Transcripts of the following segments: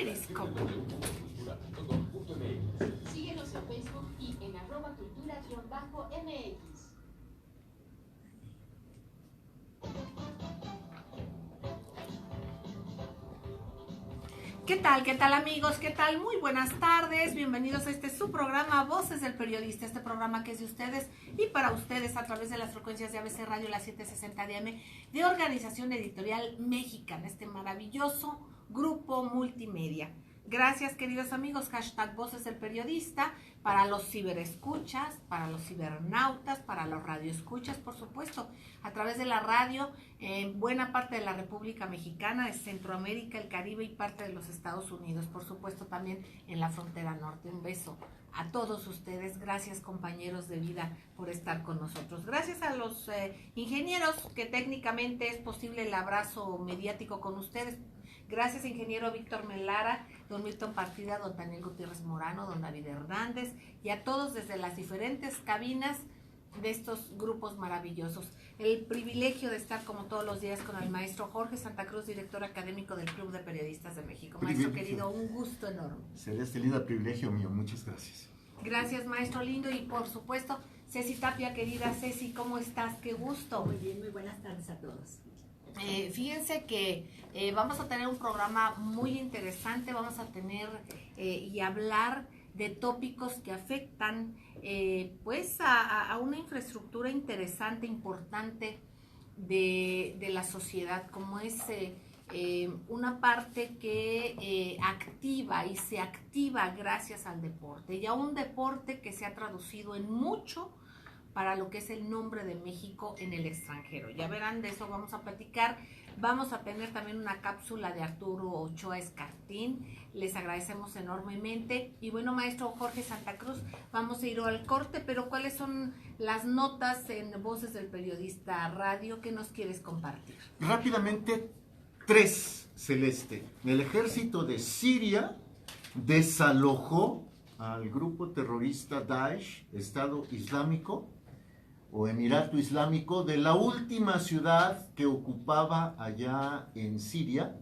Periscope. Síguenos en Facebook y en @cultura_mx. ¿Qué tal? ¿Qué tal, amigos? ¿Qué tal? Muy buenas tardes. Bienvenidos a su programa Voces del Periodista, este programa que es de ustedes y para ustedes a través de las frecuencias de ABC Radio, la 760 de AM, de Organización Editorial Mexicana, este maravilloso grupo multimedia. Gracias, queridos amigos. Hashtag Voces del Periodista para los ciberescuchas, para los cibernautas, para los radioescuchas, por supuesto, a través de la radio en buena parte de la República Mexicana, de Centroamérica, el Caribe y parte de los Estados Unidos, por supuesto también en la frontera norte. Un beso a todos ustedes. Gracias, compañeros de vida, por estar con nosotros. Gracias a los ingenieros, que técnicamente es posible el abrazo mediático con ustedes. Gracias, ingeniero Víctor Melara, don Milton Partida, don Daniel Gutiérrez Morano, don David Hernández y a todos desde las diferentes cabinas de estos grupos maravillosos. El privilegio de estar como todos los días con el maestro Jorge Santa Cruz, director académico del Club de Periodistas de México. Maestro querido, un gusto enorme. Celeste, linda, privilegio mío, muchas gracias. Gracias, maestro lindo, y por supuesto, Ceci Tapia, querida Ceci, ¿cómo estás? Qué gusto. Muy bien, muy buenas tardes a todos. Fíjense que vamos a tener un programa muy interesante, vamos a tener y hablar de tópicos que afectan pues a una infraestructura interesante, importante de la sociedad, como es una parte que activa y se activa gracias al deporte, y a un deporte que se ha traducido en mucho para lo que es el nombre de México en el extranjero. Ya verán, de eso vamos a platicar. Vamos a tener también una cápsula de Arturo Ochoa Escartín. Les agradecemos enormemente. Y bueno, maestro Jorge Santa Cruz, vamos a ir al corte, pero ¿cuáles son las notas en Voces del Periodista Radio que nos quieres compartir? Rápidamente, 3, Celeste. El ejército de Siria desalojó al grupo terrorista Daesh, Estado Islámico, o Emirato Islámico, de la última ciudad que ocupaba allá en Siria,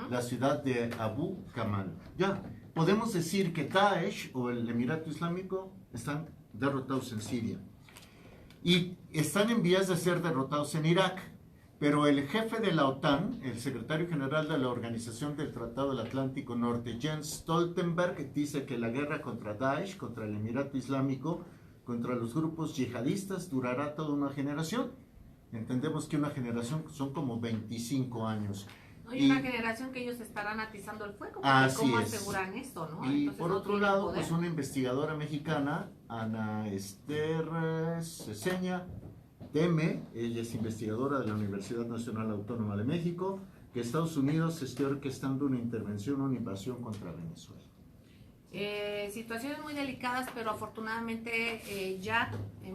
la ciudad de Abu Kamal. Ya, podemos decir que Daesh o el Emirato Islámico están derrotados en Siria y están en vías de ser derrotados en Irak, pero el jefe de la OTAN, el secretario general de la Organización del Tratado del Atlántico Norte, Jens Stoltenberg, dice que la guerra contra Daesh, contra el Emirato Islámico, contra los grupos yihadistas, durará toda una generación. Entendemos que una generación son como 25 años. Hay una generación que ellos estarán atizando el fuego, porque ¿cómo aseguran esto, no? Y entonces, por otro lado, pues una investigadora mexicana, Ana Esther Ceseña teme, ella es investigadora de la Universidad Nacional Autónoma de México, que Estados Unidos esté orquestando una intervención, una invasión contra Venezuela. Situaciones muy delicadas, pero afortunadamente ya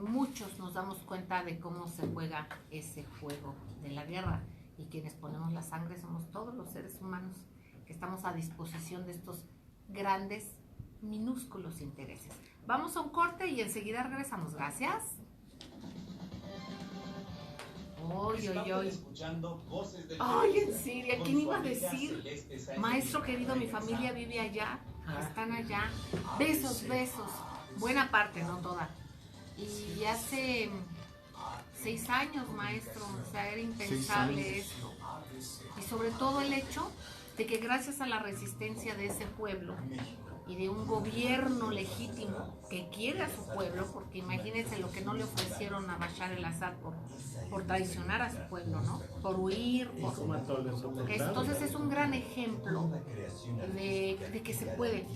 muchos nos damos cuenta de cómo se juega ese juego de la guerra, y quienes ponemos la sangre somos todos los seres humanos que estamos a disposición de estos grandes, minúsculos intereses. Vamos a un corte y enseguida regresamos. Gracias. Ay, en Siria, ¿quién iba a decir? Maestro querido, mi familia vive allá, están allá. Besos, besos. Buena parte, no toda. Y hace 6 años, maestro, o sea, era impensable esto. Y sobre todo el hecho de que gracias a la resistencia de ese pueblo y de un gobierno legítimo que quiere a su pueblo, porque imagínense lo que no le ofrecieron a Bashar el-Assad por traicionar a su pueblo, ¿no? Por huir, entonces es un gran ejemplo de que se puede,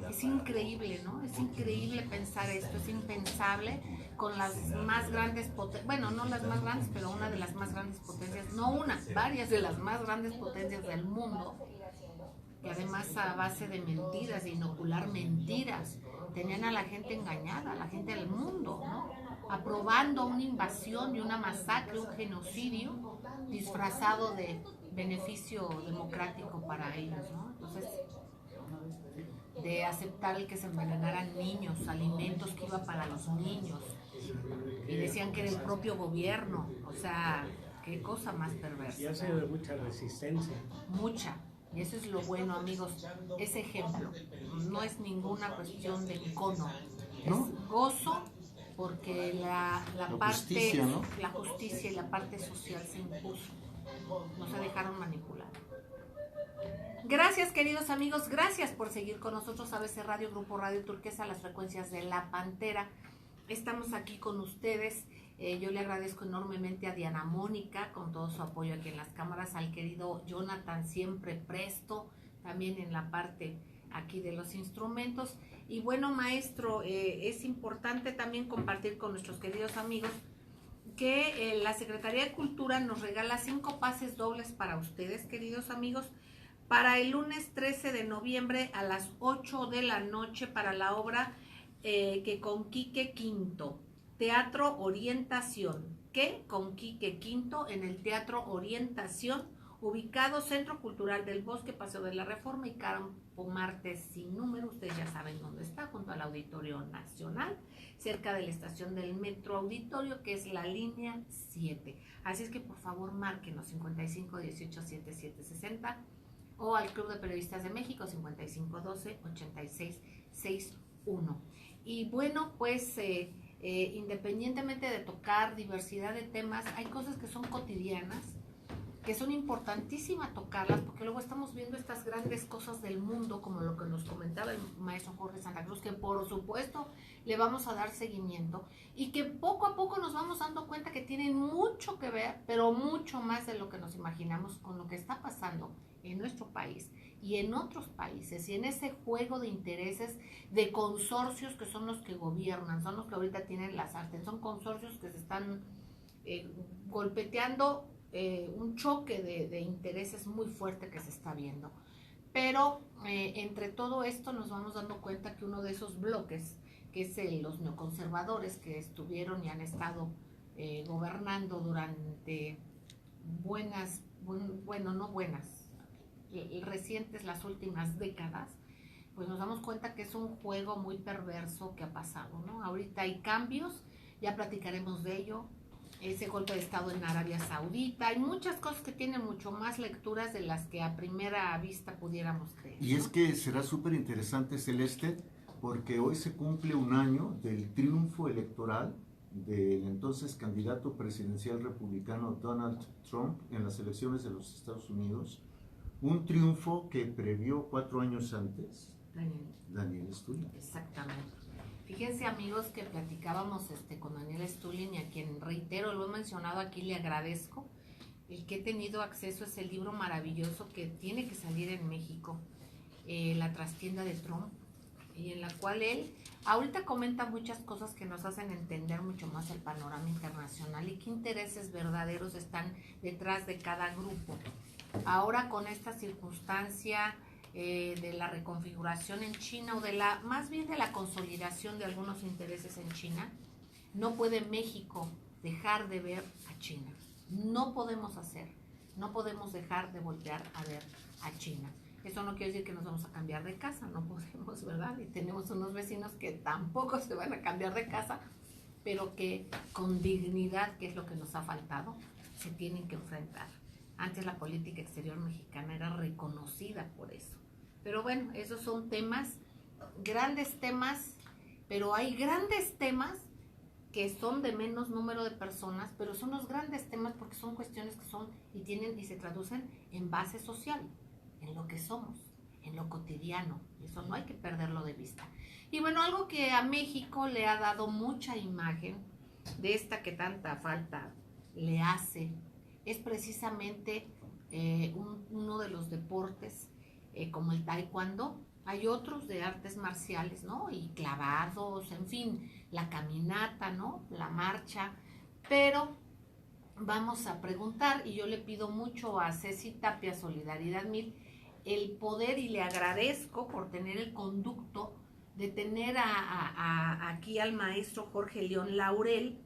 es increíble, ¿no? Es increíble pensar esto, es impensable con las más grandes potencias, bueno, no las más grandes, pero una de las más grandes potencias, no una, varias de las más grandes potencias del mundo, y además a base de mentiras, de inocular mentiras, tenían a la gente engañada, a la gente del mundo, ¿no? Aprobando una invasión y una masacre, un genocidio disfrazado de beneficio democrático para ellos, ¿no? Entonces, de aceptar el que se envenenaran niños, alimentos que iba para los niños, y decían que era el propio gobierno, o sea, qué cosa más perversa. Y hace mucha resistencia. Mucha. Y eso es lo bueno, amigos, es ejemplo. No es ninguna cuestión de icono, ¿No? es gozo porque la parte, justicia, ¿no? la justicia y la parte social se impuso, no se dejaron manipular. Gracias, queridos amigos, gracias por seguir con nosotros, ABC Radio, Grupo Radio Turquesa, las frecuencias de La Pantera. Estamos aquí con ustedes. Yo le agradezco enormemente a Diana Mónica con todo su apoyo aquí en las cámaras, al querido Jonathan, siempre presto, también en la parte aquí de los instrumentos. Y bueno, maestro, es importante también compartir con nuestros queridos amigos que la Secretaría de Cultura nos regala 5 pases dobles para ustedes, queridos amigos, para el lunes 13 de noviembre a las 8 de la noche para la obra que con Quique Quinto, Teatro Orientación, que con Quique Quinto en el Teatro Orientación, ubicado Centro Cultural del Bosque, Paseo de la Reforma y Campo Marte sin número. Ustedes ya saben dónde está, junto al Auditorio Nacional, cerca de la estación del Metro Auditorio, que es la línea 7. Así es que por favor márquenos 55 18 77 60 o al Club de Periodistas de México 55 12 86 61. Y bueno, pues independientemente de tocar diversidad de temas, hay cosas que son cotidianas, que son importantísimas tocarlas, porque luego estamos viendo estas grandes cosas del mundo, como lo que nos comentaba el maestro Jorge Santa Cruz, que por supuesto le vamos a dar seguimiento, y que poco a poco nos vamos dando cuenta que tienen mucho que ver, pero mucho más de lo que nos imaginamos con lo que está pasando en nuestro país y en otros países, y en ese juego de intereses de consorcios que son los que gobiernan, son los que ahorita tienen la sartén, son consorcios que se están golpeteando, un choque de intereses muy fuerte que se está viendo. Pero entre todo esto nos vamos dando cuenta que uno de esos bloques, que es los neoconservadores que estuvieron y han estado gobernando durante recientes, las últimas décadas, pues nos damos cuenta que es un juego muy perverso que ha pasado, ¿no? Ahorita hay cambios, ya platicaremos de ello, ese golpe de estado en Arabia Saudita, hay muchas cosas que tienen mucho más lecturas de las que a primera vista pudiéramos creer, ¿no? Y es que será súper interesante, Celeste, porque hoy se cumple un año del triunfo electoral del entonces candidato presidencial republicano Donald Trump en las elecciones de los Estados Unidos, un triunfo que previó 4 años antes Daniel Stulin. Exactamente. Fíjense, amigos, que platicábamos con Daniel Stulin, y a quien, reitero, lo he mencionado aquí, le agradezco el que he tenido acceso a ese libro maravilloso que tiene que salir en México, La trastienda de Trump, y en la cual él ahorita comenta muchas cosas que nos hacen entender mucho más el panorama internacional y qué intereses verdaderos están detrás de cada grupo. Ahora con esta circunstancia de la reconfiguración en China, o más bien de la consolidación de algunos intereses en China, no puede México dejar de ver a China. No podemos dejar de voltear a ver a China. Eso no quiere decir que nos vamos a cambiar de casa, no podemos, ¿verdad? Y tenemos unos vecinos que tampoco se van a cambiar de casa, pero que con dignidad, que es lo que nos ha faltado, se tienen que enfrentar. Antes la política exterior mexicana era reconocida por eso. Pero bueno, esos son temas, grandes temas, pero hay grandes temas que son de menos número de personas, pero son los grandes temas porque son cuestiones que son y se traducen en base social, en lo que somos, en lo cotidiano. Eso no hay que perderlo de vista. Y bueno, algo que a México le ha dado mucha imagen, de esta que tanta falta le hace, es precisamente uno de los deportes como el taekwondo. Hay otros de artes marciales, ¿no? Y clavados, en fin, la caminata, ¿no? La marcha. Pero vamos a preguntar, y yo le pido mucho a Ceci Tapia, Solidaridad 1000, el poder, y le agradezco por tener el conducto de tener aquí al maestro Jorge León Laurel,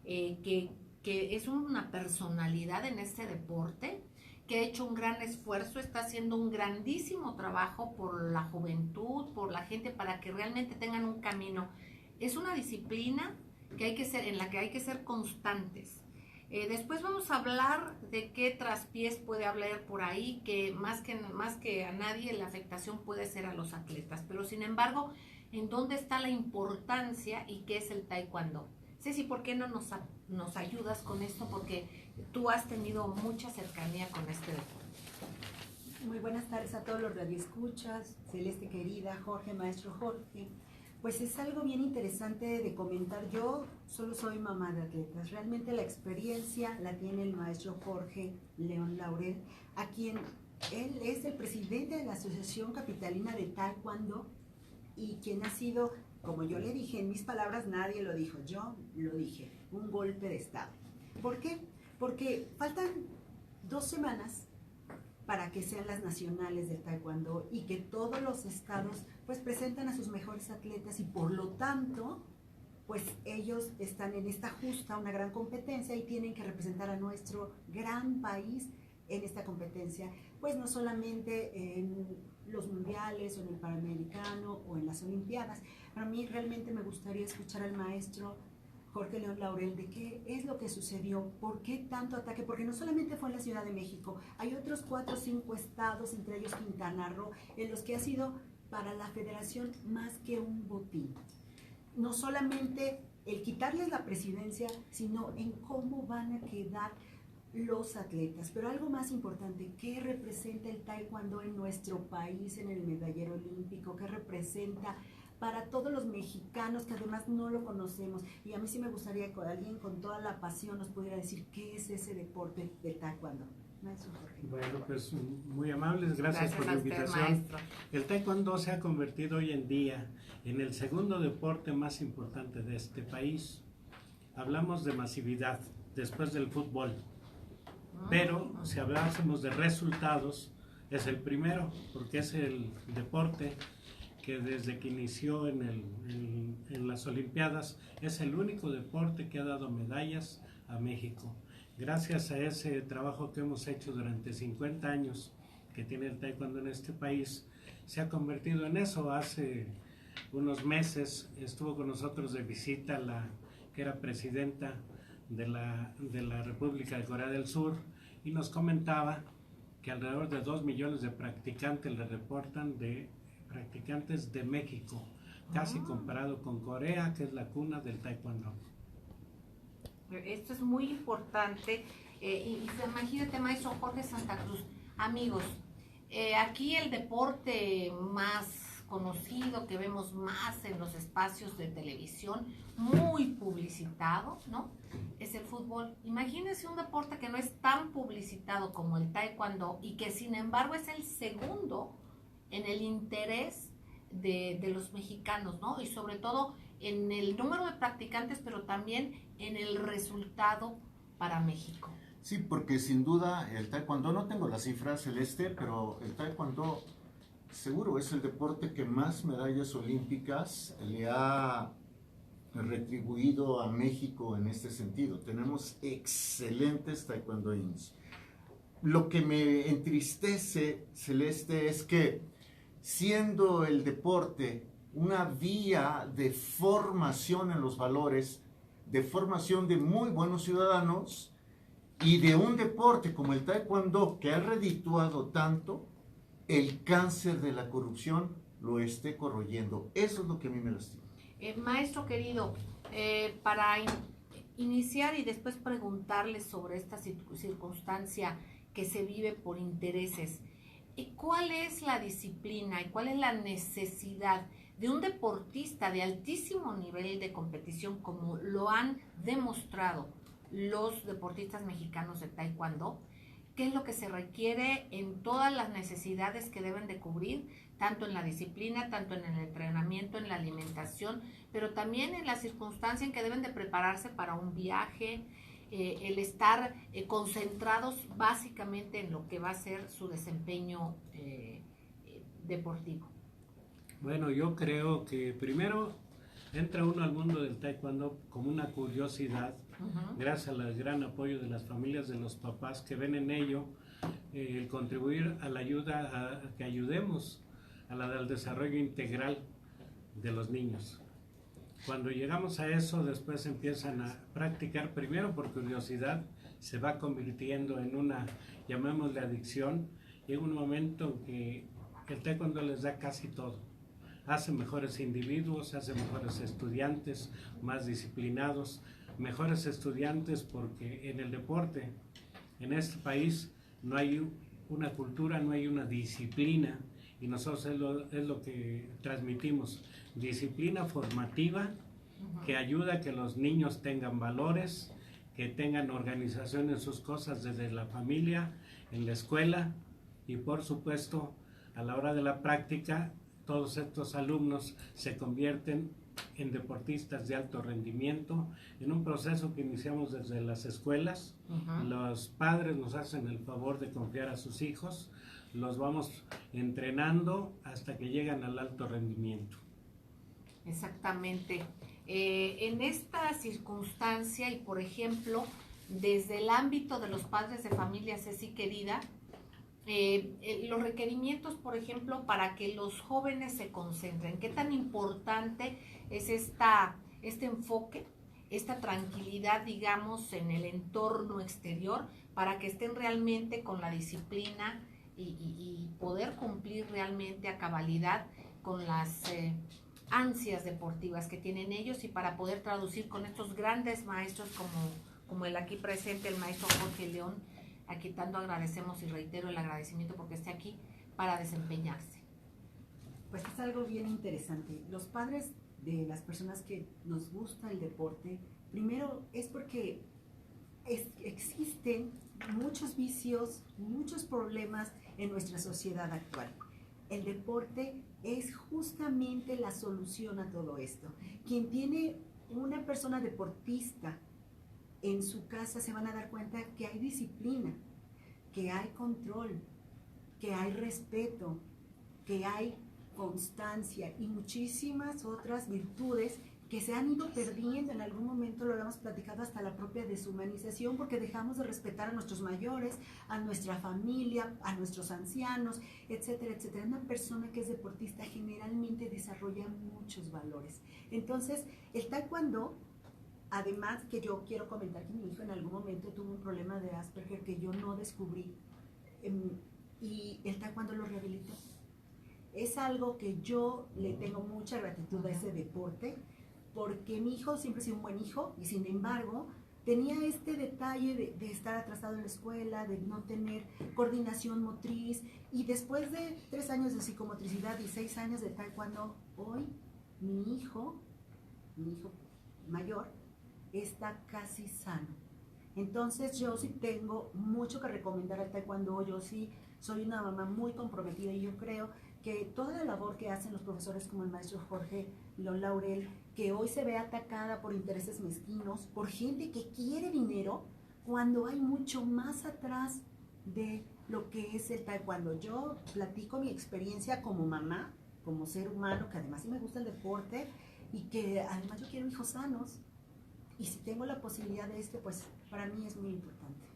que es una personalidad en este deporte, que ha hecho un gran esfuerzo, está haciendo un grandísimo trabajo por la juventud, por la gente, para que realmente tengan un camino. Es una disciplina que hay que ser, en la que hay que ser constantes. Después vamos a hablar de qué traspiés puede haber por ahí, que más que a nadie la afectación puede ser a los atletas. Pero sin embargo, ¿en dónde está la importancia y qué es el taekwondo? Ceci, ¿por qué no nos ayudas con esto? Porque tú has tenido mucha cercanía con este deporte. Muy buenas tardes a todos los radioescuchas, Celeste querida, Jorge, maestro Jorge. Pues es algo bien interesante de comentar. Yo solo soy mamá de atletas. Realmente la experiencia la tiene el maestro Jorge León Laurel, a quien él es el presidente de la Asociación Capitalina de Taekwondo y quien ha sido, como yo le dije, en mis palabras nadie lo dijo, yo lo dije, un golpe de estado. ¿Por qué? Porque faltan 2 semanas para que sean las nacionales del taekwondo y que todos los estados pues presentan a sus mejores atletas y por lo tanto pues ellos están en esta justa, una gran competencia y tienen que representar a nuestro gran país en esta competencia, pues no solamente en los mundiales o en el Panamericano o en las Olimpiadas. Para mí realmente me gustaría escuchar al maestro Jorge León Laurel de qué es lo que sucedió, por qué tanto ataque, porque no solamente fue en la Ciudad de México, hay otros 4 o 5 estados, entre ellos Quintana Roo, en los que ha sido para la federación más que un botín. No solamente el quitarles la presidencia, sino en cómo van a quedar los atletas, pero algo más importante, ¿qué representa el taekwondo en nuestro país, en el medallero olímpico? ¿Qué representa para todos los mexicanos que además no lo conocemos? Y a mí sí me gustaría que alguien con toda la pasión nos pudiera decir qué es ese deporte del taekwondo. Bueno, pues muy amables, gracias por la invitación. Maestro. El taekwondo se ha convertido hoy en día en el segundo deporte más importante de este país. Hablamos de masividad después del fútbol, pero si hablásemos de resultados, es el primero, porque es el deporte que desde que inició en las Olimpiadas es el único deporte que ha dado medallas a México. Gracias a ese trabajo que hemos hecho durante 50 años que tiene el taekwondo en este país, se ha convertido en eso. Hace unos meses estuvo con nosotros de visita la que era presidenta de la República de Corea del Sur y nos comentaba que alrededor de 2 millones de practicantes le reportan de practicantes de México, casi comparado con Corea, que es la cuna del taekwondo. Esto es muy importante. Imagínate, maestro Jorge Santa Cruz, amigos, aquí el deporte más conocido, que vemos más en los espacios de televisión, muy publicitado, ¿no? Es el fútbol. Imagínense un deporte que no es tan publicitado como el taekwondo y que sin embargo es el segundo en el interés de los mexicanos, ¿no? Y sobre todo en el número de practicantes, pero también en el resultado para México. Sí, porque sin duda el taekwondo, no tengo las cifras, Celeste, pero el taekwondo seguro es el deporte que más medallas olímpicas le ha retribuido a México en este sentido. Tenemos excelentes taekwondoines. Lo que me entristece, Celeste, es que siendo el deporte una vía de formación en los valores, de formación de muy buenos ciudadanos y de un deporte como el taekwondo que ha redituado tanto, el cáncer de la corrupción lo esté corroyendo. Eso es lo que a mí me lastima. Maestro querido, para iniciar y después preguntarle sobre esta circunstancia que se vive por intereses, ¿cuál es la disciplina y cuál es la necesidad de un deportista de altísimo nivel de competición como lo han demostrado los deportistas mexicanos de taekwondo? ¿Qué es lo que se requiere en todas las necesidades que deben de cubrir, tanto en la disciplina, tanto en el entrenamiento, en la alimentación, pero también en la circunstancia en que deben de prepararse para un viaje, el estar concentrados básicamente en lo que va a ser su desempeño deportivo? Bueno, yo creo que primero entra uno al mundo del taekwondo como una curiosidad, gracias al gran apoyo de las familias, de los papás que ven en ello el contribuir a la ayuda, a que ayudemos al desarrollo integral de los niños. Cuando llegamos a eso, después empiezan a practicar primero por curiosidad se va convirtiendo en una, llamémosle adicción, llega un momento en que el taekwondo les da casi todo. Hace mejores individuos, hace mejores estudiantes, más disciplinados, mejores estudiantes, porque en el deporte, en este país, no hay una cultura, no hay una disciplina, y nosotros es lo que transmitimos, disciplina formativa que ayuda a que los niños tengan valores, que tengan organización en sus cosas desde la familia, en la escuela, y por supuesto a la hora de la práctica todos estos alumnos se convierten en deportistas de alto rendimiento, en un proceso que iniciamos desde las escuelas. Los padres nos hacen el favor de confiar a sus hijos, los vamos entrenando hasta que llegan al alto rendimiento. Exactamente. En esta circunstancia y por ejemplo, desde el ámbito de los padres de familia, Ceci querida, los requerimientos, por ejemplo, para que los jóvenes se concentren, ¿qué tan importante es este enfoque, esta tranquilidad, digamos, en el entorno exterior, para que estén realmente con la disciplina y poder cumplir realmente a cabalidad con las ansias deportivas que tienen ellos, y para poder traducir con estos grandes maestros como el aquí presente, el maestro Jorge León, a quien tanto agradecemos y reitero el agradecimiento porque esté aquí para desempeñarse? Pues es algo bien interesante. Los padres de las personas que nos gusta el deporte, primero es porque existen muchos vicios, muchos problemas en nuestra sociedad actual. El deporte es justamente la solución a todo esto. Quien tiene una persona deportista en su casa se van a dar cuenta que hay disciplina, que hay control, que hay respeto, que hay constancia y muchísimas otras virtudes que se han ido perdiendo. En algún momento lo hemos platicado, hasta la propia deshumanización, porque dejamos de respetar a nuestros mayores, a nuestra familia, a nuestros ancianos, etcétera, etcétera. Una persona que es deportista generalmente desarrolla muchos valores. Entonces, el taekwondo, además que yo quiero comentar que mi hijo en algún momento tuvo un problema de Asperger que yo no descubrí, y el taekwondo lo rehabilitó. Es algo que yo le tengo mucha gratitud a ese deporte, porque mi hijo siempre ha sido un buen hijo y sin embargo tenía este detalle de estar atrasado en la escuela, de no tener coordinación motriz, y después de 3 años de psicomotricidad y 6 años de taekwondo, hoy mi hijo mayor, está casi sano. Entonces yo sí tengo mucho que recomendar al taekwondo. Yo sí soy una mamá muy comprometida y yo creo que toda la labor que hacen los profesores como el maestro Jorge León Laurel, que hoy se ve atacada por intereses mezquinos, por gente que quiere dinero, cuando hay mucho más atrás de lo que es el taekwondo. Yo platico mi experiencia como mamá, como ser humano, que además sí me gusta el deporte y que además yo quiero hijos sanos. Y si tengo la posibilidad de pues para mí es muy importante.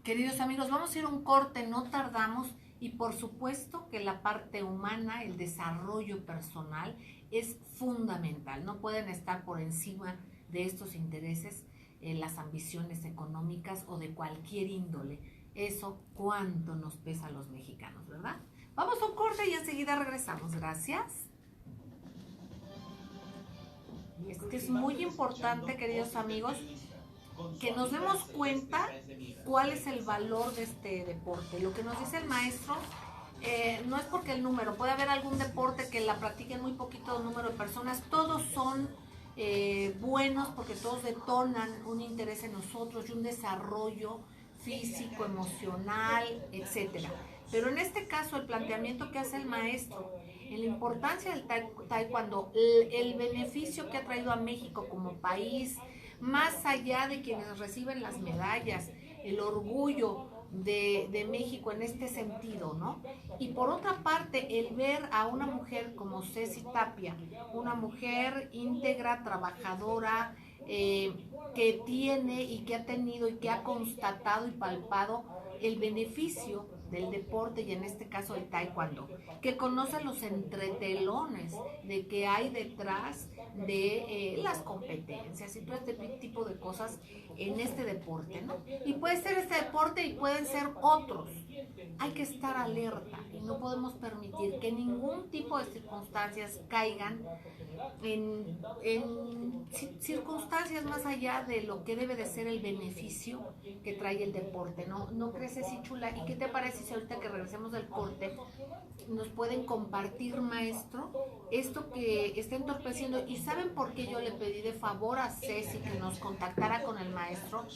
Queridos amigos, vamos a ir a un corte, no tardamos, y por supuesto que la parte humana, el desarrollo personal es fundamental. No pueden estar por encima de estos intereses, las ambiciones económicas o de cualquier índole. Eso cuánto nos pesa a los mexicanos, ¿verdad? Vamos a un corte y enseguida regresamos. Gracias. Es que es muy importante, queridos amigos, que nos demos cuenta cuál es el valor de este deporte. Lo que nos dice el maestro, no es porque el número, puede haber algún deporte que la practiquen muy poquito número de personas, todos son buenos porque todos detonan un interés en nosotros y un desarrollo físico, emocional, etcétera. Pero en este caso, el planteamiento que hace el maestro en la importancia del taekwondo, el beneficio que ha traído a México como país, más allá de quienes reciben las medallas, el orgullo de México en este sentido, ¿no? Y por otra parte, el ver a una mujer como Ceci Tapia, una mujer íntegra, trabajadora, que tiene y que ha tenido y que ha constatado y palpado el beneficio del deporte y en este caso el taekwondo, que conoce los entretelones de que hay detrás de las competencias y todo este tipo de cosas en este deporte, ¿no? Y puede ser este deporte y pueden ser otros. Hay que estar alerta y no podemos permitir que ningún tipo de circunstancias caigan en circunstancias más allá de lo que debe de ser el beneficio que trae el deporte, ¿no? ¿No crees, así, Chula? ¿Y qué te parece si ahorita que regresemos del corte nos pueden compartir, maestro, esto que está entorpeciendo? ¿Y saben por qué yo le pedí de favor a Ceci que nos contactara con el maestro?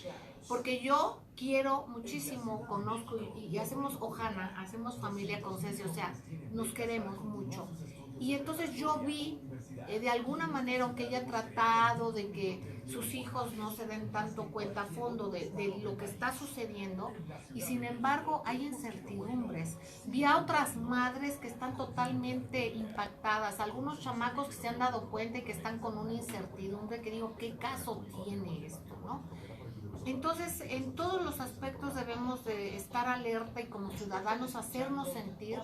Porque yo quiero muchísimo, conozco y hacemos Ojana, hacemos familia con Ceci, o sea, nos queremos mucho. Y entonces yo vi, de alguna manera, aunque ella ha tratado de que sus hijos no se den tanto cuenta a fondo de lo que está sucediendo, y sin embargo hay incertidumbres. Vi a otras madres que están totalmente impactadas, algunos chamacos que se han dado cuenta y que están con una incertidumbre que digo, ¿qué caso tiene esto, no? Entonces, en todos los aspectos debemos de estar alerta y como ciudadanos hacernos sentir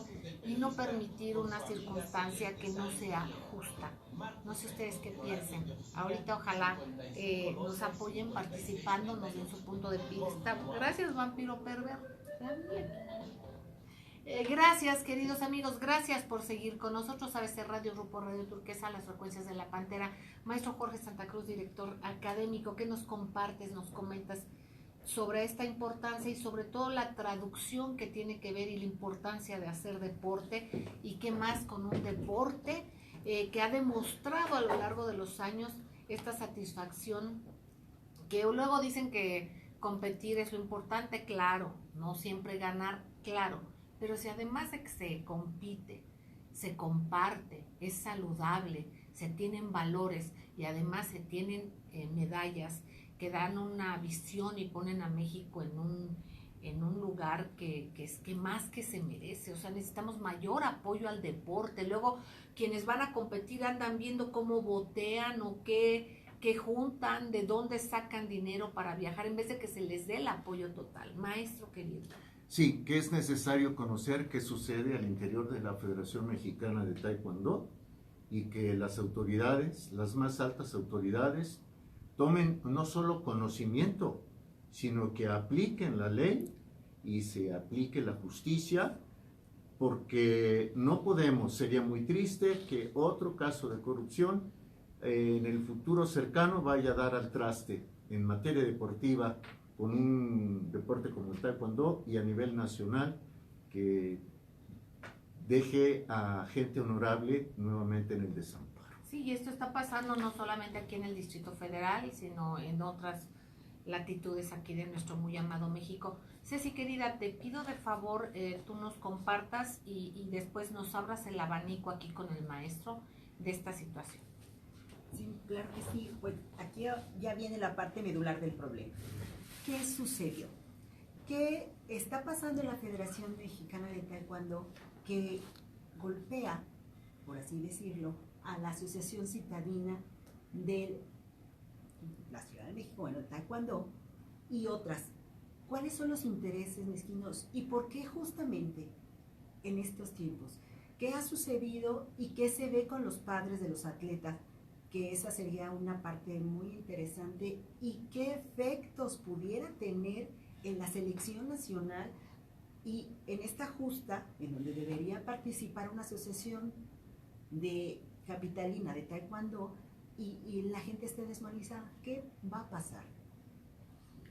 y no permitir una circunstancia que no sea justa. No sé ustedes qué piensen. Ahorita ojalá nos apoyen participando, nos den su punto de vista. Gracias, Vampiro Perver. Gracias, queridos amigos, gracias por seguir con nosotros. ABC Radio, Grupo Radio Turquesa, las frecuencias de la Pantera. Maestro Jorge Santa Cruz, director académico, ¿qué nos compartes, nos comentas sobre esta importancia y sobre todo la traducción que tiene que ver y la importancia de hacer deporte? Y qué más con un deporte que ha demostrado a lo largo de los años esta satisfacción, que luego dicen que competir es lo importante, claro, no siempre ganar, claro. Pero si además de que se compite, se comparte, es saludable, se tienen valores y además se tienen medallas que dan una visión y ponen a México en un lugar que más que se merece. O sea, necesitamos mayor apoyo al deporte. Luego, quienes van a competir andan viendo cómo botean o qué juntan, de dónde sacan dinero para viajar, en vez de que se les dé el apoyo total. Maestro querido. Sí, que es necesario conocer qué sucede al interior de la Federación Mexicana de Taekwondo y que las autoridades, las más altas autoridades, tomen no solo conocimiento, sino que apliquen la ley y se aplique la justicia, porque no podemos, sería muy triste que otro caso de corrupción en el futuro cercano vaya a dar al traste en materia deportiva con un deporte como el taekwondo y a nivel nacional que deje a gente honorable nuevamente en el desamparo. Sí, y esto está pasando no solamente aquí en el Distrito Federal, sino en otras latitudes aquí de nuestro muy amado México. Ceci, querida, te pido de favor tú nos compartas y después nos abras el abanico aquí con el maestro de esta situación. Sí, claro que sí. Pues aquí ya viene la parte medular del problema. ¿Qué sucedió? ¿Qué está pasando en la Federación Mexicana de Taekwondo que golpea, por así decirlo, a la Asociación Citadina de la Ciudad de México, bueno, el Taekwondo y otras? ¿Cuáles son los intereses mezquinos y por qué justamente en estos tiempos? ¿Qué ha sucedido y qué se ve con los padres de los atletas? Que esa sería una parte muy interesante, y qué efectos pudiera tener en la selección nacional y en esta justa, en donde debería participar una asociación de capitalina de taekwondo y la gente esté desmoralizada. ¿Qué va a pasar?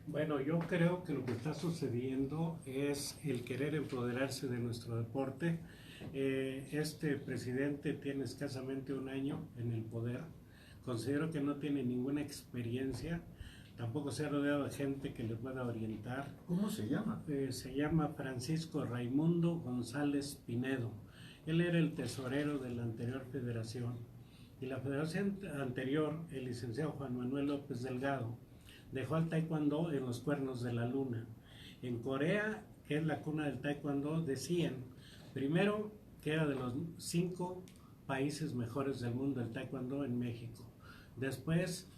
Bueno, yo creo que lo que está sucediendo es el querer empoderarse de nuestro deporte. Este presidente tiene escasamente un año en el poder. Considero que no tiene ninguna experiencia, tampoco se ha rodeado de gente que le pueda orientar. ¿Cómo se llama? Se llama Francisco Raimundo González Pinedo. Él era el tesorero de la anterior federación. Y la federación anterior, el licenciado Juan Manuel López Delgado, dejó al taekwondo en los cuernos de la luna. En Corea, que es la cuna del taekwondo, decían, primero, que era de los 5 países mejores del mundo el taekwondo en México. Después,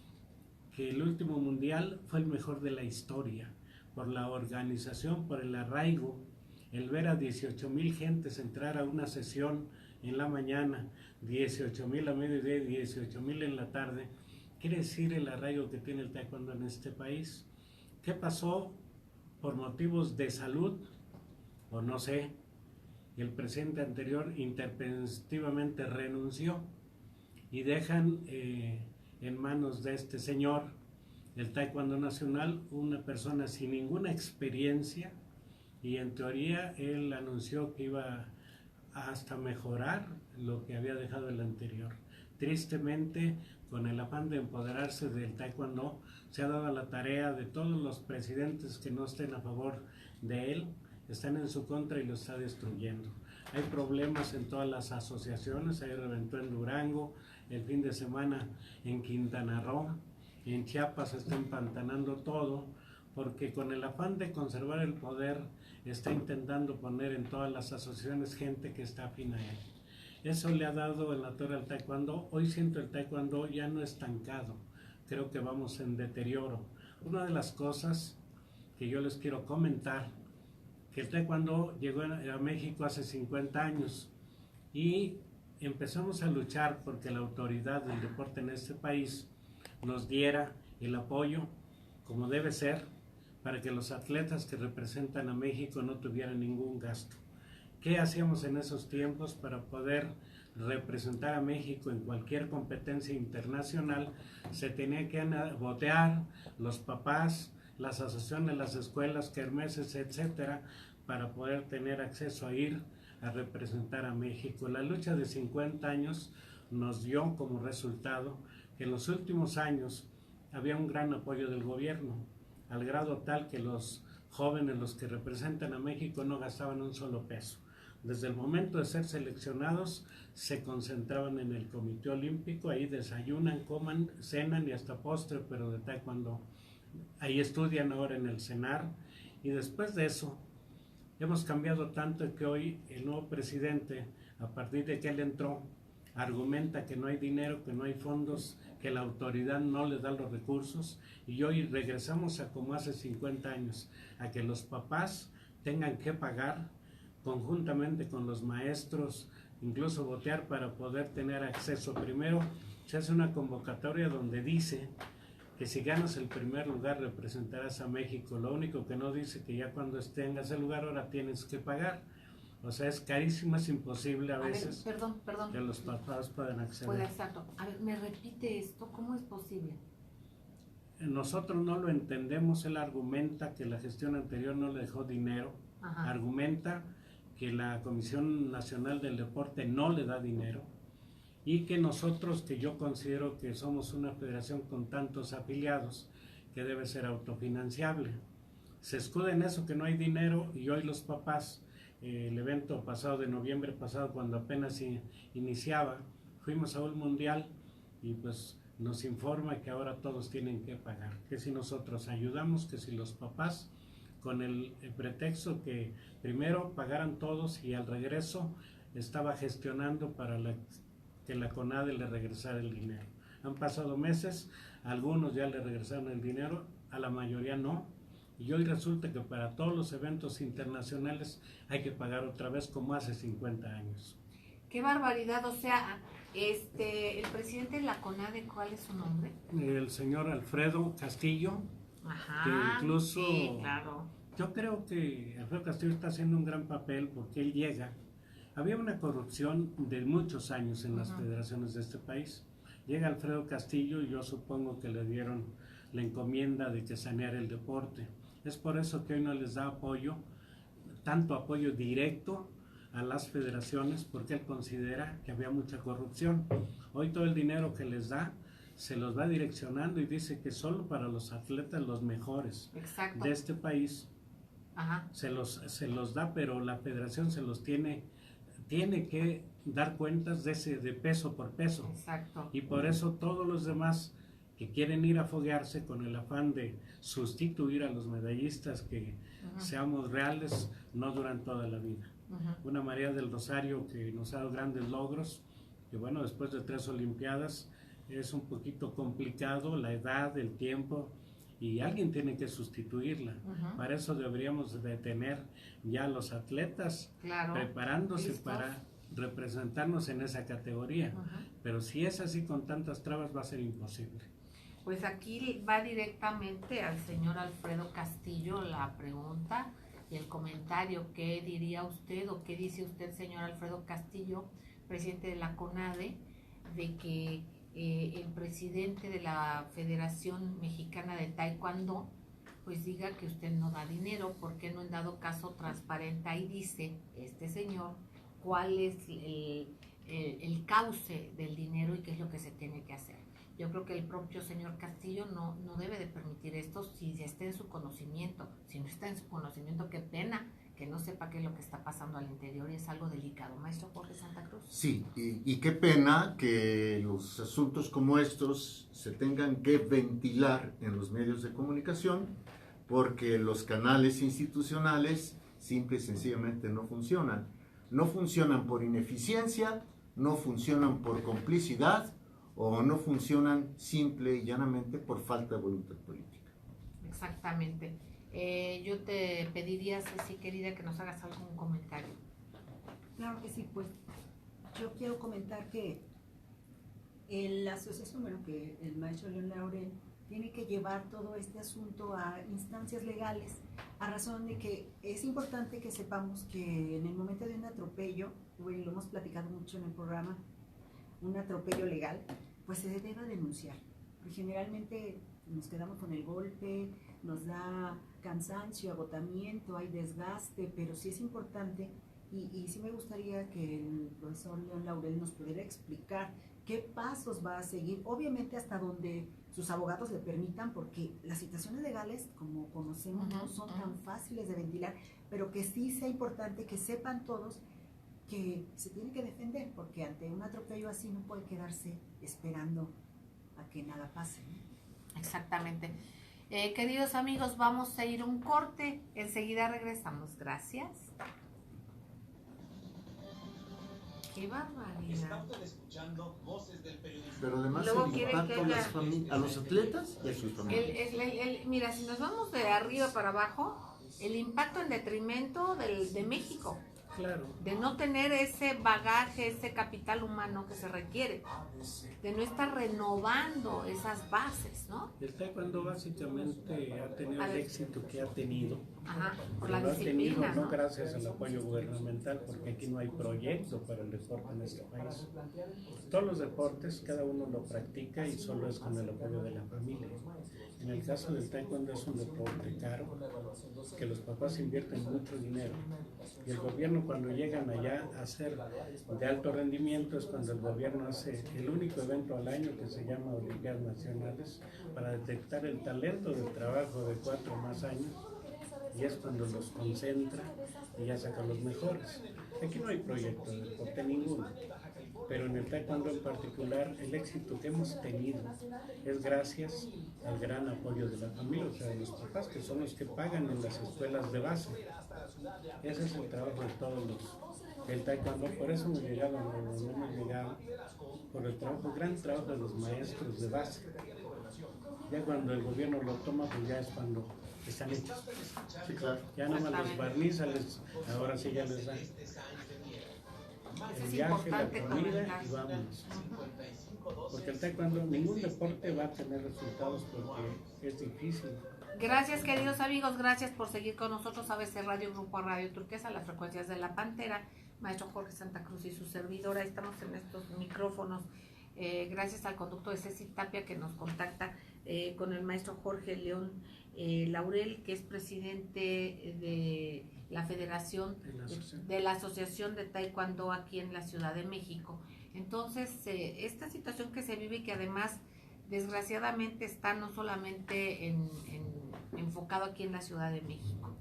que el último mundial fue el mejor de la historia, por la organización, por el arraigo el ver a 18,000 gentes entrar a una sesión en la mañana, 18,000 a mediodía y 18,000 en la tarde, quiere decir el arraigo que tiene el taekwondo en este país. ¿Qué pasó? Por motivos de salud, o no sé, el presidente anterior intempestivamente renunció y dejan en manos de este señor el taekwondo nacional, una persona sin ninguna experiencia, y en teoría él anunció que iba hasta mejorar lo que había dejado el anterior. Tristemente, con el afán de empoderarse del taekwondo, se ha dado la tarea de todos los presidentes que no estén a favor de él, están en su contra y lo está destruyendo. Hay problemas en todas las asociaciones, ahí reventó en Durango, el fin de semana en Quintana Roo, en Chiapas se está empantanando todo, porque con el afán de conservar el poder está intentando poner en todas las asociaciones gente que está afín a él. Eso le ha dado en la torre al taekwondo. Hoy siento el taekwondo ya no estancado, creo que vamos en deterioro. Una de las cosas que yo les quiero comentar, que el taekwondo llegó a México hace 50 años y empezamos a luchar porque la autoridad del deporte en este país nos diera el apoyo como debe ser para que los atletas que representan a México no tuvieran ningún gasto. ¿Qué hacíamos en esos tiempos para poder representar a México en cualquier competencia internacional? Se tenía que votear los papás, las asociaciones, las escuelas, kermeses, etcétera, para poder tener acceso a ir a representar a México. La lucha de 50 años nos dio como resultado que en los últimos años había un gran apoyo del gobierno, al grado tal que los jóvenes, los que representan a México, no gastaban un solo peso. Desde el momento de ser seleccionados, se concentraban en el Comité Olímpico, ahí desayunan, coman, cenan y hasta postre, pero de taekwondo. Ahí estudian ahora en el CENAR, y después de eso, hemos cambiado tanto que hoy el nuevo presidente, a partir de que él entró, argumenta que no hay dinero, que no hay fondos, que la autoridad no le da los recursos, y hoy regresamos a como hace 50 años, a que los papás tengan que pagar conjuntamente con los maestros, incluso votar para poder tener acceso. Primero se hace una convocatoria donde dice que si ganas el primer lugar representarás a México. Lo único que no dice que ya cuando tengas el lugar ahora tienes que pagar. O sea, es carísimo, es imposible a veces perdón. que los papás puedan acceder. Puede exacto. A ver, ¿me repite esto? ¿Cómo es posible? Nosotros no lo entendemos. Él argumenta que la gestión anterior no le dejó dinero. Ajá. Argumenta que la Comisión Nacional del Deporte no le da dinero, y que nosotros, que yo considero que somos una federación con tantos afiliados, que debe ser autofinanciable. Se escuda en eso, que no hay dinero, y hoy los papás, el evento pasado de noviembre pasado, cuando apenas iniciaba, fuimos a un mundial y pues nos informa que ahora todos tienen que pagar, que si nosotros ayudamos, que si los papás, con el pretexto que primero pagaran todos y al regreso estaba gestionando para que la CONADE le regresara el dinero. Han pasado meses, a algunos ya le regresaron el dinero, a la mayoría no, y hoy resulta que para todos los eventos internacionales hay que pagar otra vez como hace 50 años. ¡Qué barbaridad! O sea, el presidente de la CONADE, ¿cuál es su nombre? El señor Alfredo Castillo. Ajá, que incluso sí, claro. Yo creo que Alfredo Castillo está haciendo un gran papel porque él llega. Había una corrupción de muchos años en las federaciones de este país. Llega Alfredo Castillo y yo supongo que le dieron la encomienda de que saneara el deporte. Es por eso que hoy no les da apoyo, tanto apoyo directo a las federaciones, porque él considera que había mucha corrupción. Hoy todo el dinero que les da se los va direccionando y dice que solo para los atletas los mejores Exacto. de este país. Ajá. Se los da, pero la federación se los tiene que dar cuentas de peso por peso. Exacto. Y por eso todos los demás que quieren ir a foguearse con el afán de sustituir a los medallistas, que seamos reales, no duran toda la vida. Una María del Rosario que nos ha dado grandes logros, que bueno, después de 3 Olimpiadas es un poquito complicado la edad, el tiempo y alguien tiene que sustituirla. Ujú. Para eso deberíamos de tener ya los atletas Claro. preparándose ¿Listos? para representarnos en esa categoría. Ujú. Pero si es así con tantas trabas va a ser imposible. Pues aquí va directamente al señor Alfredo Castillo la pregunta y el comentario. ¿Qué diría usted o qué dice usted, señor Alfredo Castillo, presidente de la CONADE, de que el presidente de la Federación Mexicana de Taekwondo pues diga que usted no da dinero? Porque no, en dado caso, transparenta y dice este señor cuál es el cauce del dinero y qué es lo que se tiene que hacer? Yo creo que el propio señor Castillo no debe de permitir esto si está en su conocimiento. Si no está en su conocimiento, qué pena que no sepa qué es lo que está pasando al interior, y es algo delicado. Maestro Jorge Santa Cruz. Sí, y qué pena que los asuntos como estos se tengan que ventilar en los medios de comunicación, porque los canales institucionales simple y sencillamente no funcionan. No funcionan por ineficiencia, no funcionan por complicidad, o no funcionan simple y llanamente por falta de voluntad política. Exactamente. Yo te pediría, Ceci, querida, que nos hagas algún comentario. Claro que sí, pues yo quiero comentar que la asociación, bueno, que el maestro León Laurel tiene que llevar todo este asunto a instancias legales, a razón de que es importante que sepamos que en el momento de un atropello, bueno, lo hemos platicado mucho en el programa, un atropello legal, pues se debe denunciar, porque generalmente nos quedamos con el golpe, nos da cansancio, agotamiento, hay desgaste, pero sí es importante, y sí me gustaría que el profesor León Laurel nos pudiera explicar qué pasos va a seguir, obviamente hasta donde sus abogados le permitan, porque las situaciones legales, como conocemos, no son tan fáciles de ventilar, pero que sí sea importante que sepan todos que se tiene que defender, porque ante un atropello así no puede quedarse esperando a que nada pase, ¿no? Exactamente. Queridos amigos, vamos a ir a un corte. Enseguida regresamos. Gracias. ¡Qué barbaridad! Pero además Luego el quieren impacto que a los atletas y a sus familias. Mira, si nos vamos de arriba para abajo, el impacto en detrimento de México, Claro. de no tener ese bagaje, ese capital humano que se requiere, de no estar renovando esas bases, ¿no? El taekwondo básicamente ha tenido A el ver. éxito que ha tenido. Ajá, por la Lo ha tenido disciplina, no ¿no? gracias al apoyo gubernamental, porque aquí no hay proyecto para el deporte en este país. Todos los deportes, cada uno lo practica y solo es con el apoyo de la familia. En el caso del taekwondo es un deporte caro, que los papás invierten mucho dinero. Y el gobierno, cuando llegan allá a hacer de alto rendimiento, es cuando el gobierno hace el único evento al año que se llama Olimpiadas Nacionales, para detectar el talento del trabajo de 4 o más años, y es cuando los concentra y ya saca los mejores. Aquí no hay proyecto de deporte ninguno, pero en el taekwondo en particular el éxito que hemos tenido es gracias al gran apoyo de la familia, o sea, de los papás, que son los que pagan en las escuelas de base. Ese es el trabajo de todos los del taekwondo. Por eso hemos llegado a donde hemos llegado, por el trabajo, gran trabajo de los maestros de base. Ya cuando el gobierno lo toma, pues ya es cuando están hechos. Sí, claro. Ya nada más los barniza, ahora sí ya les dan Eso el es viaje, la importante comida comentar. y vámonos. Porque el taekwondo, ningún deporte va a tener resultados porque es difícil. Gracias, queridos amigos, gracias por seguir con nosotros. ABC Radio, Grupo Radio Turquesa, las frecuencias de la Pantera, maestro Jorge Santa Cruz y su servidora. Estamos en estos micrófonos gracias al conducto de Ceci Tapia, que nos contacta con el maestro Jorge León Laurel, que es presidente de la Federación de la Asociación de Taekwondo aquí en la Ciudad de México. Entonces, esta situación que se vive y que además desgraciadamente está no solamente enfocado aquí en la Ciudad de México.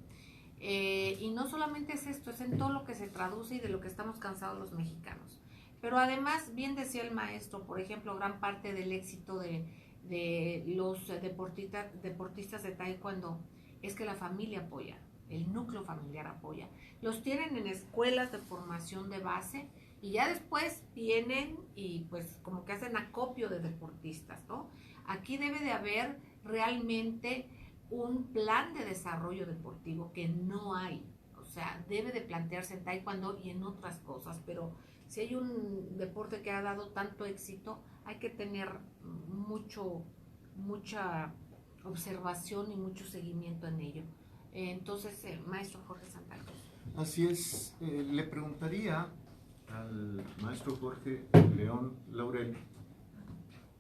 Y no solamente es esto, es en todo lo que se traduce y de lo que estamos cansados los mexicanos. Pero además, bien decía el maestro, por ejemplo, gran parte del éxito de los deportistas de taekwondo es que la familia apoya, el núcleo familiar apoya. Los tienen en escuelas de formación de base y ya después vienen y pues como que hacen acopio de deportistas, ¿no? Aquí debe de haber realmente un plan de desarrollo deportivo que no hay. O sea, debe de plantearse en taekwondo y en otras cosas, pero si hay un deporte que ha dado tanto éxito, hay que tener mucha observación y mucho seguimiento en ello. Entonces, maestro Jorge Santalcos. Así es, le preguntaría al maestro Jorge León Laurel,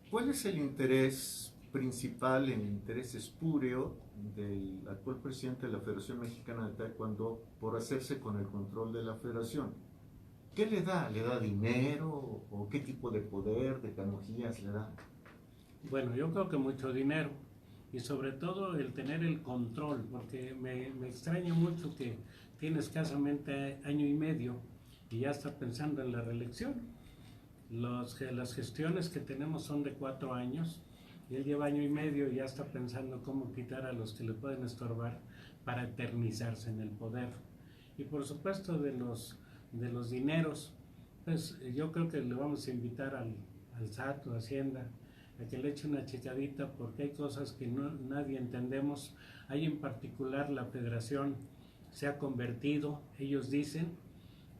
¿cuál es el interés principal, el interés espúreo del actual presidente de la Federación Mexicana de Taekwondo por hacerse con el control de la federación? ¿Qué le da? ¿Le da dinero? ¿O qué tipo de poder, de canonjías le da? Bueno, yo creo que mucho dinero y sobre todo el tener el control, porque me extraña mucho que tiene escasamente año y medio y ya está pensando en la reelección. Las gestiones que tenemos son de 4 años y él lleva año y medio y ya está pensando cómo quitar a los que le pueden estorbar para eternizarse en el poder. Y por supuesto de los dineros, pues yo creo que le vamos a invitar al SAT o Hacienda a que le eche una checadita, porque hay cosas que nadie entendemos. Hay en particular la federación se ha convertido, ellos dicen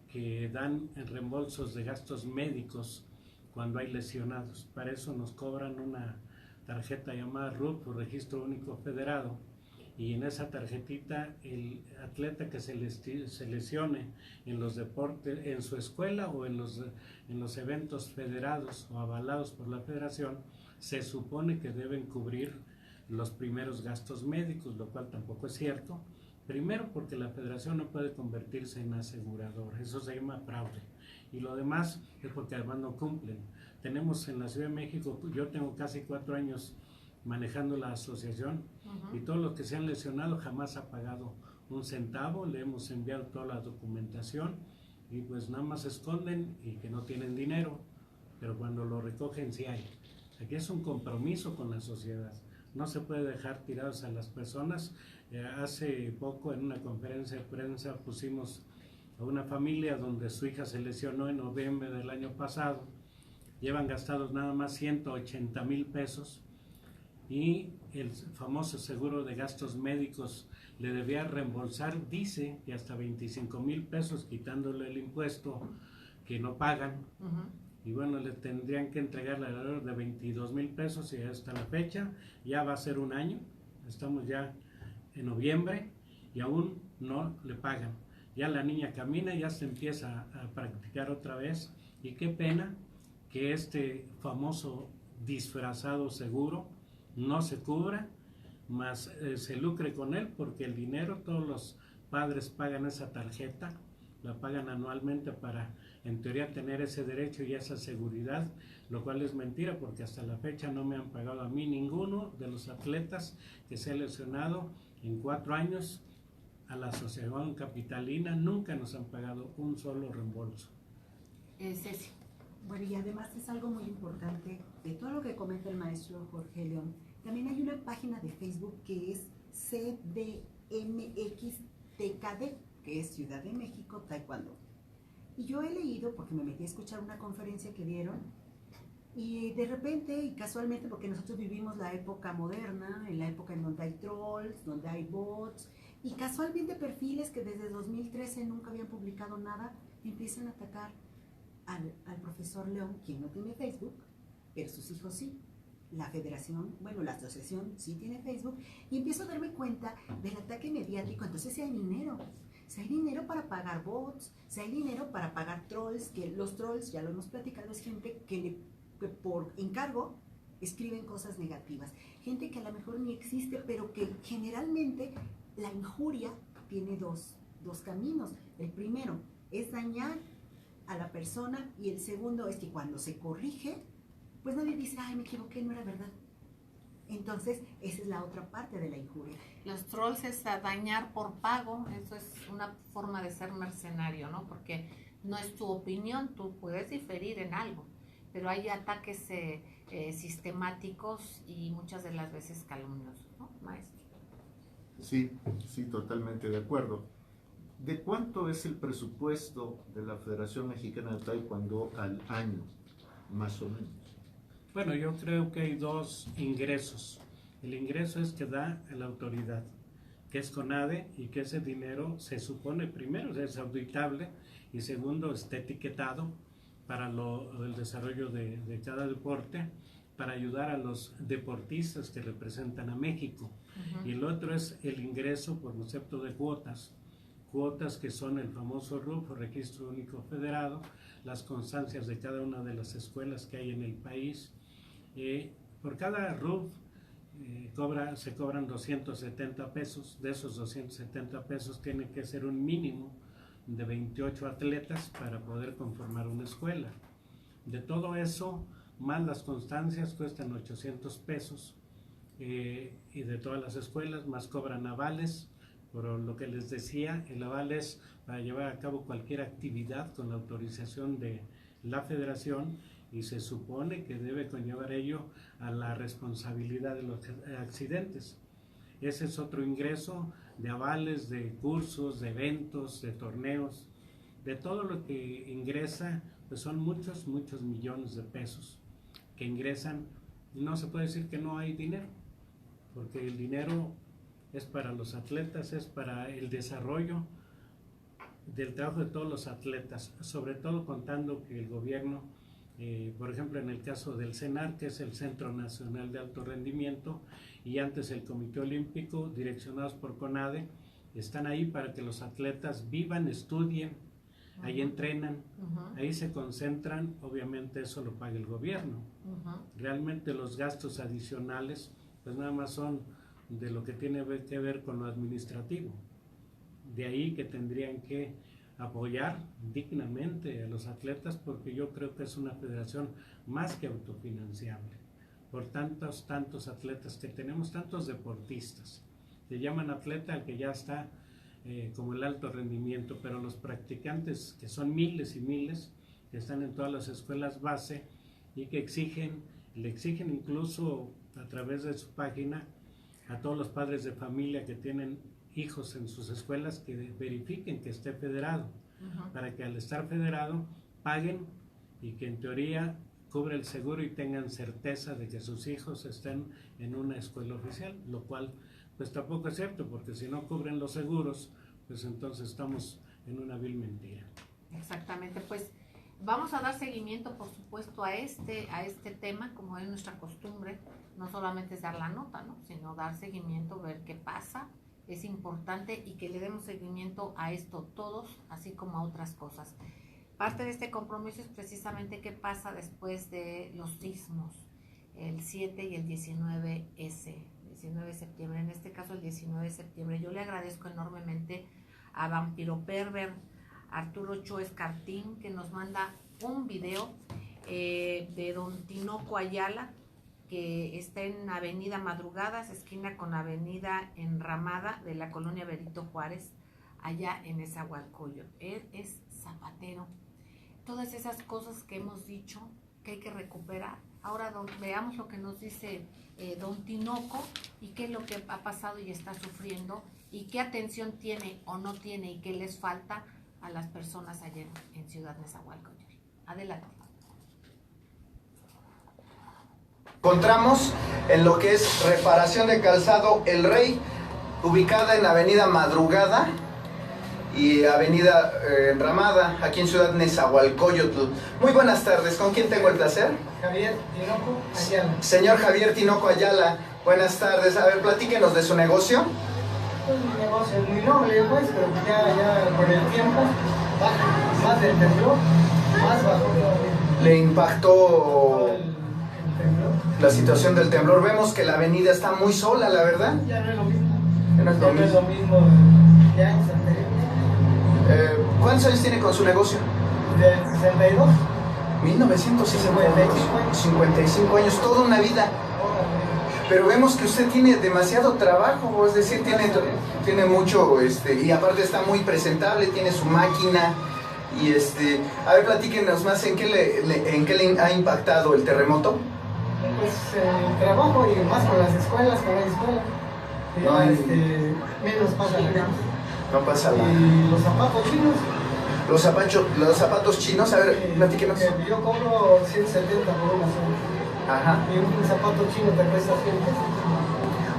que dan reembolsos de gastos médicos cuando hay lesionados. Para eso nos cobran una tarjeta llamada RUT, o Registro Único Federado, y en esa tarjetita el atleta que se lesione en los deportes, en su escuela o en los eventos federados o avalados por la federación, se supone que deben cubrir los primeros gastos médicos, lo cual tampoco es cierto. Primero, porque la federación no puede convertirse en asegurador, eso se llama fraude. Y lo demás es porque además no cumplen. Tenemos en la Ciudad de México, yo tengo casi 4 años manejando la asociación, y todos los que se han lesionado jamás ha pagado un centavo. Le hemos enviado toda la documentación y pues nada más esconden y que no tienen dinero, pero cuando lo recogen sí hay. Aquí es un compromiso con la sociedad, no se puede dejar tirados a las personas. Hace poco en una conferencia de prensa pusimos a una familia donde su hija se lesionó en noviembre del año pasado, llevan gastados nada más 180,000 pesos y el famoso seguro de gastos médicos le debía reembolsar, dice que hasta 25,000 pesos, quitándole el impuesto que no pagan. Y bueno, le tendrían que entregar alrededor de 22,000 pesos y hasta la fecha ya va a ser un año, estamos ya en noviembre y aún no le pagan. Ya la niña camina, ya se empieza a practicar otra vez, y qué pena que este famoso disfrazado seguro no se cubra, más se lucre con él, porque el dinero, todos los padres pagan esa tarjeta, la pagan anualmente para en teoría tener ese derecho y esa seguridad, lo cual es mentira, porque hasta la fecha no me han pagado a mí ninguno de los atletas que se ha lesionado en 4 años. A la Asociación Capitalina nunca nos han pagado un solo reembolso. Ceci. Bueno, y además es algo muy importante de todo lo que comenta el maestro Jorge León. También hay una página de Facebook que es CDMXTKD, que es Ciudad de México Taekwondo. Y yo he leído, porque me metí a escuchar una conferencia que dieron, y de repente y casualmente, porque nosotros vivimos la época moderna, en la época en donde hay trolls, donde hay bots, y casualmente perfiles que desde 2013 nunca habían publicado nada, empiezan a atacar al profesor León, quien no tiene Facebook, pero sus hijos sí. La federación, bueno, la asociación sí tiene Facebook, y empiezo a darme cuenta del ataque mediático. Entonces si hay dinero para pagar bots, si hay dinero para pagar trolls, que los trolls, ya lo hemos platicado, es gente que por encargo escriben cosas negativas, gente que a lo mejor ni existe, pero que generalmente la injuria tiene dos caminos. El primero es dañar a la persona, y el segundo es que cuando se corrige, pues nadie dice, ay, me equivoqué, no era verdad. Entonces, esa es la otra parte de la injuria. Los trolls es a dañar por pago, eso es una forma de ser mercenario, ¿no? Porque no es tu opinión, tú puedes diferir en algo, pero hay ataques sistemáticos y muchas de las veces calumniosos, ¿no, maestro? Sí, totalmente de acuerdo. ¿De cuánto es el presupuesto de la Federación Mexicana de Taekwondo al año, más o menos? Bueno, yo creo que hay 2 ingresos. El ingreso es que da la autoridad, que es CONADE, y que ese dinero se supone, primero, es auditable y segundo, está etiquetado para el desarrollo de cada deporte, para ayudar a los deportistas que representan a México. Y el otro es el ingreso por concepto de cuotas que son el famoso RUF, Registro Único Federado, las constancias de cada una de las escuelas que hay en el país. Por cada RUF se cobran 270 pesos. De esos 270 pesos tiene que ser un mínimo de 28 atletas para poder conformar una escuela. De todo eso, más las constancias, cuestan 800 pesos. Y de todas las escuelas, más cobran avales. Por lo que les decía, el aval es para llevar a cabo cualquier actividad con la autorización de la federación, y se supone que debe conllevar ello a la responsabilidad de los accidentes. Ese es otro ingreso de avales, de cursos, de eventos, de torneos, de todo lo que ingresa, pues son muchos millones de pesos que ingresan. No se puede decir que no hay dinero, porque el dinero es para los atletas, es para el desarrollo del trabajo de todos los atletas, sobre todo contando que el gobierno, por ejemplo en el caso del CENAR, que es el Centro Nacional de Alto Rendimiento, y antes el Comité Olímpico, direccionados por CONADE, están ahí para que los atletas vivan, estudien, ahí entrenan, ahí se concentran. Obviamente eso lo paga el gobierno. Realmente los gastos adicionales pues nada más son de lo que tiene que ver con lo administrativo. De ahí que tendrían que apoyar dignamente a los atletas, porque yo creo que es una federación más que autofinanciable. Por tantos atletas que tenemos, tantos deportistas. Se llaman atleta al que ya está como el alto rendimiento, pero los practicantes, que son miles y miles, que están en todas las escuelas base y que le exigen incluso a través de su página a todos los padres de familia que tienen hijos en sus escuelas que verifiquen que esté federado, para que al estar federado paguen y que en teoría cubre el seguro y tengan certeza de que sus hijos estén en una escuela oficial, lo cual pues tampoco es cierto, porque si no cubren los seguros, pues entonces estamos en una vil mentira. Exactamente, pues vamos a dar seguimiento, por supuesto, a este tema, como es nuestra costumbre. No solamente es dar la nota, ¿no?, sino dar seguimiento, ver qué pasa. Es importante y que le demos seguimiento a esto todos, así como a otras cosas. Parte de este compromiso es precisamente qué pasa después de los sismos, el 7 y el 19 de septiembre, en este caso el 19 de septiembre. Yo le agradezco enormemente a Vampiro Perver, Arturo Choes Cartín, que nos manda un video de don Tinoco Ayala, que está en Avenida Madrugadas, esquina con Avenida Enramada de la colonia Benito Juárez, allá en Nezahualcóyotl. Él es zapatero. Todas esas cosas que hemos dicho que hay que recuperar. Ahora veamos lo que nos dice don Tinoco y qué es lo que ha pasado y está sufriendo y qué atención tiene o no tiene y qué les falta a las personas allá en Ciudad Nezahualcóyotl. Adelante. Encontramos en lo que es reparación de calzado El Rey, ubicada en Avenida Madrugada y Avenida Enramada, aquí en Ciudad Nezahualcóyotl. Muy buenas tardes, ¿con quién tengo el placer? Javier Tinoco Ayala. Señor Javier Tinoco Ayala, buenas tardes. A ver, platíquenos de su negocio. Un negocio muy noble, pues, pero ya con el tiempo, más del temblor, más bajo todavía. ¿Le impactó el temblor? La situación del temblor? Vemos que la avenida está muy sola, la verdad. Ya no es lo mismo. Ya no es lo Ya no es lo mismo de años anteriores. ¿Cuántos años tiene con su negocio? Del 62. 1952, 55 años, toda una vida. Pero vemos que usted tiene demasiado trabajo, es decir, tiene mucho, y aparte está muy presentable, tiene su máquina, y a ver, platíquenos más, ¿en qué le ha impactado el terremoto? Pues el trabajo y más con las escuelas, con la escuela. No, menos pasa la gente. No pasa nada. Y los zapatos chinos. Los zapatos chinos, a ver, platíquenos. Yo cobro 170 por una sola. Ajá. Y un zapato chino te cuesta 100 pesos.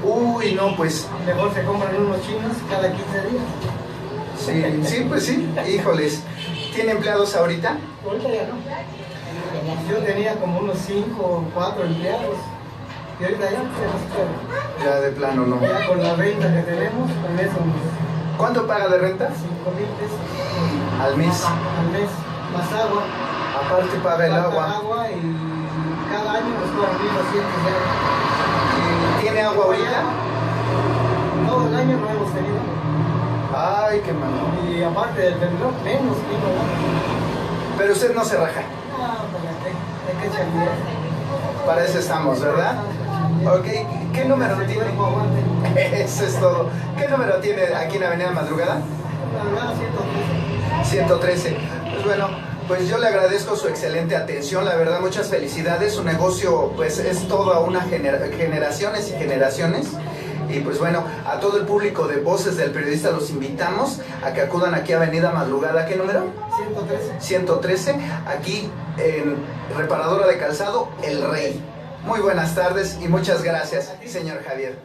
Uy, no, pues, Mejor se compran unos chinos cada 15 días. sí, sí, pues sí, híjoles. ¿Tiene empleados ahorita? Ahorita ya no. Yo tenía como unos 5 o 4 empleados. Y ahorita ya no se puede. Ya de plano no. Ya con la renta que tenemos, al mes son ¿Cuánto paga de renta? 5,000 pesos Al mes. al mes. Más agua. Aparte paga el Falta agua. agua y cada año nos cobran 1,200 ya. ¿Tiene agua ahorita? Todo el año no hemos tenido. Ay, qué malo. Y aparte del temblor, menos vino. Pero usted no se raja. Ah, hay que echar bien. Para eso estamos, ¿verdad? Ok, ¿qué número tiene? Cuerpo aguante. Eso es todo. ¿Qué número tiene aquí en Avenida Madrugada? La verdad, 113. 113. Pues bueno, pues yo le agradezco su excelente atención, la verdad, muchas felicidades. Su negocio, pues, es toda una generaciones y generaciones. Y pues bueno, a todo el público de Voces del Periodista los invitamos a que acudan aquí a Avenida Madrugada. ¿Qué número? 113. 113, aquí en Reparadora de Calzado, El Rey. Muy buenas tardes y muchas gracias, señor Javier.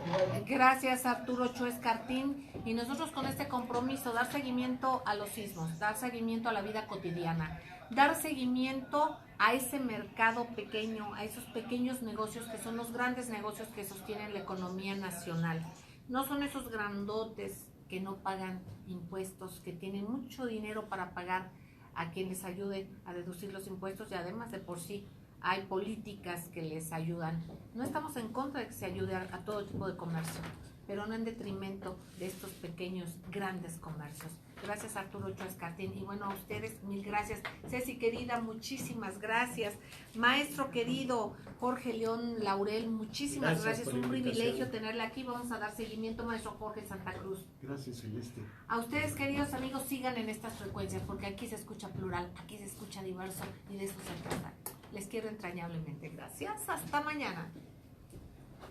Gracias, Arturo Ochoa Escartín. Y nosotros con este compromiso, dar seguimiento a los sismos, dar seguimiento a la vida cotidiana, dar seguimiento a ese mercado pequeño, a esos pequeños negocios que son los grandes negocios que sostienen la economía nacional. No son esos grandotes que no pagan impuestos, que tienen mucho dinero para pagar a quien les ayude a deducir los impuestos, y además de por sí hay políticas que les ayudan. No estamos en contra de que se ayude a todo tipo de comercio, pero no en detrimento de estos pequeños, grandes comercios. Gracias, Arturo Ochoa Escartín. Y bueno, a ustedes, mil gracias. Ceci querida, muchísimas gracias. Maestro querido Jorge León Laurel, muchísimas gracias. por la Un privilegio invitación. tenerle aquí. Vamos a dar seguimiento, maestro Jorge Santa Cruz. Gracias, Celeste. A ustedes, queridos amigos, sigan en estas frecuencias, porque aquí se escucha plural, aquí se escucha diverso, y de eso se trata. Les quiero entrañablemente. Gracias. Hasta mañana.